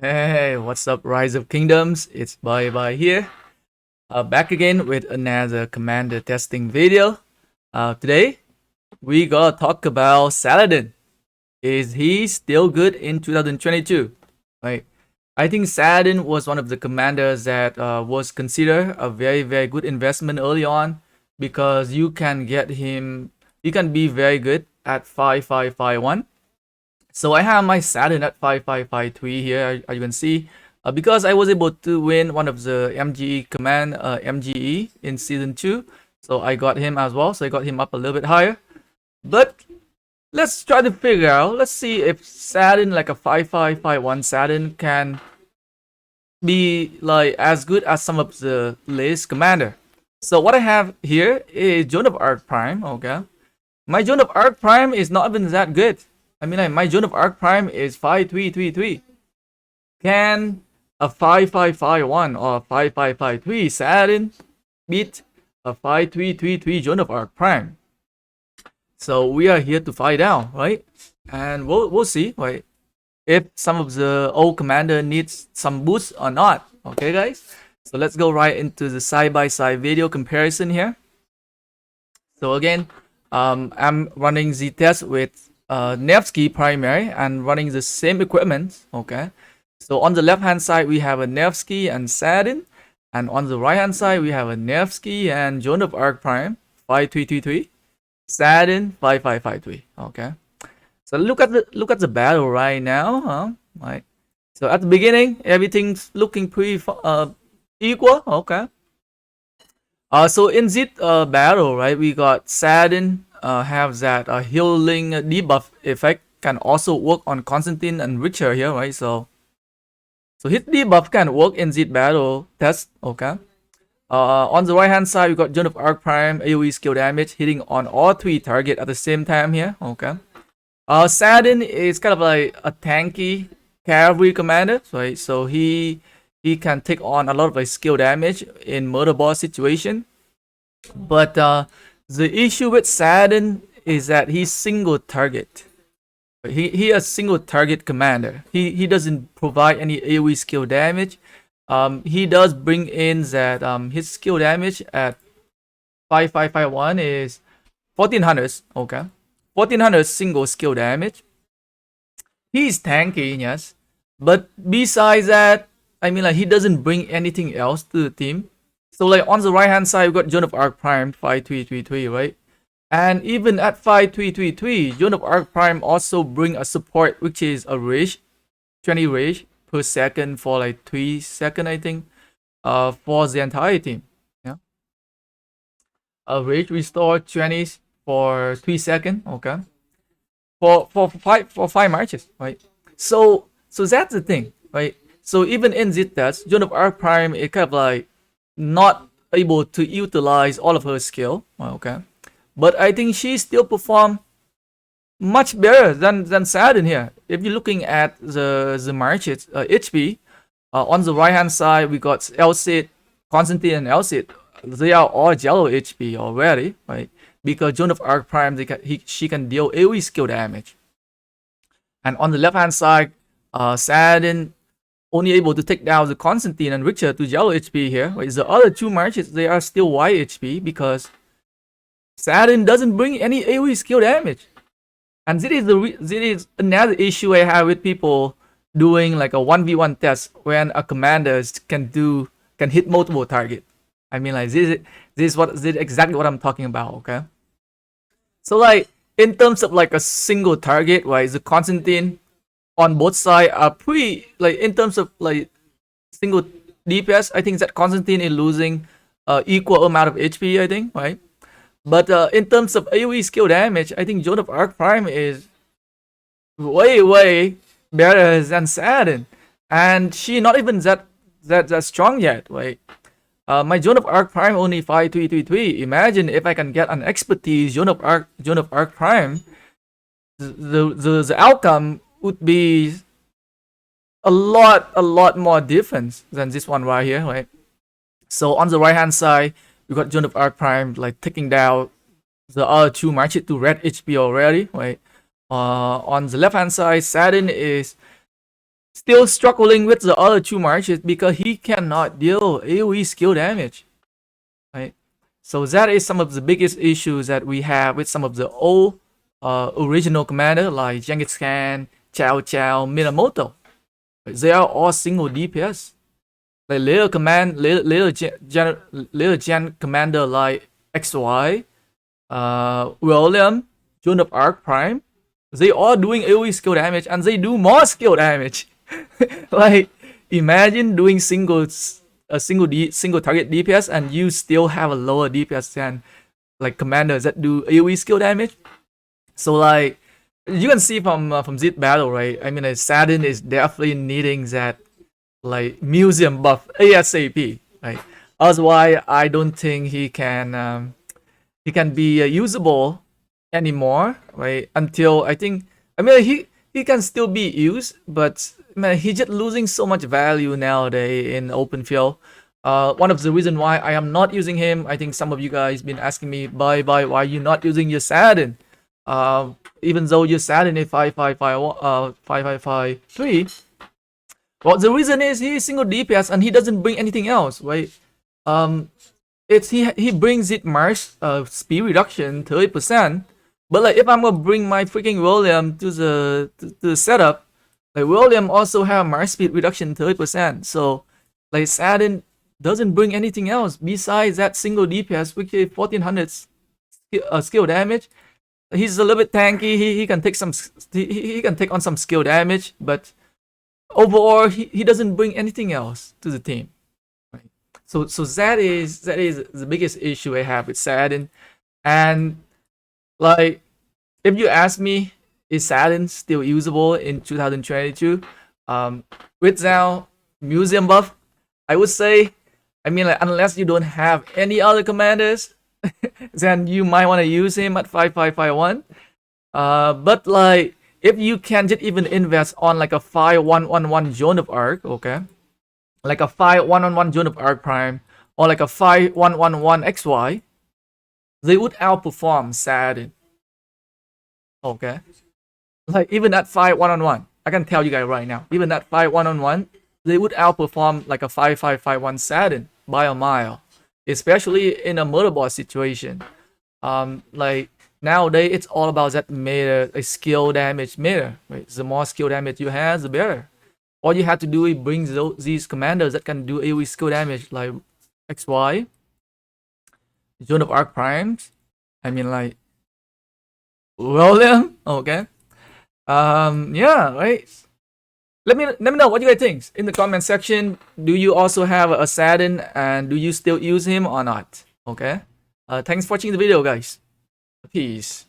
Hey, what's up, Rise of Kingdoms? It's Bye here. Back again with another commander testing video. Today, we gonna talk about Saladin. Is he still good in 2022? Right. I think Saladin was one of the commanders that was considered a very good investment early on because you can get him. You can be very good at 5551. So I have my Saladin at 5553 here, as you can see. Because I was able to win one of the MGE command MGE in season 2. So I got him as well. So I got him up a little bit higher. But let's try to figure out. Let's see if Saladin, like a 5551 Saladin, can be like as good as some of the latest commander. So what I have here is Joan of Arc Prime. Okay. My Joan of Arc Prime is not even that good. I mean, like, my Joan of Arc Prime is 5333. Can a 5551 or 5553 Saladin beat a 5333 Joan of Arc Prime? So we are here to find out, right? And we'll see, right? If some of the old commander needs some boost or not. Okay, guys? So let's go right into the side-by-side video comparison here. So again, I'm running the test with Nevsky primary and running the same equipment. Okay, so on the left hand side we have a Nevsky and Saladin, and on the right hand side we have a Nevsky and Joan of Arc Prime 5333, Saladin 5553. Okay, so look at the battle right now, huh? Right. So at the beginning everything's looking pretty equal. Okay. So in this battle, right, we got Saladin have that healing debuff effect, can also work on Constantine and Richard here, right? So his debuff can work in this battle test. Okay. On the right hand side, we got Joan of Arc Prime AoE skill damage hitting on all 3 targets at the same time here. Okay. Saladin is kind of like a tanky cavalry commander, right? So he can take on a lot of like skill damage in murder boss situation. But the issue with Saladin is that he's single target. He a single target commander. He doesn't provide any AoE skill damage. He does bring in that his skill damage at 5551 is 1400. Okay, 1400 single skill damage. He's tanky, yes, but besides that, I mean, like, he doesn't bring anything else to the team. So like on the right hand side, we got Joan of Arc Prime 5333, right? And even at 5333, Joan of Arc Prime also bring a support, which is a rage, 20 rage per second for like 3 seconds, I think, for the entire team. Yeah, a rage restore 20 for 3 seconds. Okay, for five marches, right? So that's the thing, right? So even in this test, Joan of Arc Prime is kind of like not able to utilize all of her skill. Okay, but I think she still performed much better than Saladin here. If you're looking at the marches HP, on the right hand side we got Elcid, Constantine, and Elcid. They are all yellow HP already, right? Because Joan of Arc Prime, she can deal AoE skill damage. And on the left hand side, Saladin only able to take down the Constantine and Richard to yellow HP here. Right? The other 2 marches, they are still white HP because Saladin doesn't bring any AoE skill damage. And this is another issue I have with people doing like a 1v1 test when a commander can hit multiple targets. I mean, like, this is exactly what I'm talking about. Okay, so like in terms of like a single target, right, the Constantine on both sides are pretty, like, in terms of like single DPS, I think that Constantine is losing equal amount of HP, I think, right? But in terms of AoE skill damage, I think Joan of Arc Prime is way better than Saladin, and she not even that strong yet, right? My Joan of Arc Prime only 5333. Imagine if I can get an expertise Joan of Arc Prime, the outcome would be a lot more difference than this one right here, right? So on the right hand side, we got Joan of Arc Prime like taking down the other 2 marches to red HP already, right? On the left hand side, Saladin is still struggling with the other 2 marches because he cannot deal AoE skill damage, right? So that is some of the biggest issues that we have with some of the old original commander like Genghis Khan, Chow Chow, Minamoto. They are all single DPS. Like little gen commander like XY, William, Joan of Arc Prime, they all doing AoE skill damage and they do more skill damage. Like imagine doing single target DPS and you still have a lower DPS than like commanders that do AoE skill damage. So like you can see from this battle, right? I mean, Saladin is definitely needing that like museum buff ASAP, right? Otherwise, I don't think he can be usable anymore, right? Until I mean he can still be used, but man, he's just losing so much value nowadays in open field. One of the reason why I am not using him, I think some of you guys been asking me, why you not using your Saladin? Even though your Saladin is 5553. Well, the reason is he's single DPS and he doesn't bring anything else, right? It's he brings it March speed reduction 30%, but like if I'm gonna bring my freaking William to the setup, like William also have March speed reduction 30%. So like Saladin doesn't bring anything else besides that single DPS, which is 1400 skill damage. He's a little bit tanky. He can take some he can take on some skill damage, but overall he doesn't bring anything else to the team. Right? So that is the biggest issue I have with Saladin. And like if you ask me, is Saladin still usable in 2022? With now museum buff, I would say, I mean, like, unless you don't have any other commanders, then you might want to use him at 5551. But like if you can just even invest on like a 5111 Joan of Arc, okay, like a 5111 Joan of Arc Prime, or like a 5111 XY, they would outperform Saladin. Okay, like even at 5111, I can tell you guys right now, even at 5111, they would outperform like a 5551 Saladin by a mile, especially in a motherboard situation. Like nowadays it's all about that meter, a skill damage meter, right? The more skill damage you have, the better. All you have to do is bring these commanders that can do AoE skill damage, like XY, Joan of Arc Primes. I mean, like William. Okay. Yeah, right. Let me know what you guys think in the comment section. Do you also have a Saladin and do you still use him or not? Okay. Thanks for watching the video, guys. Peace.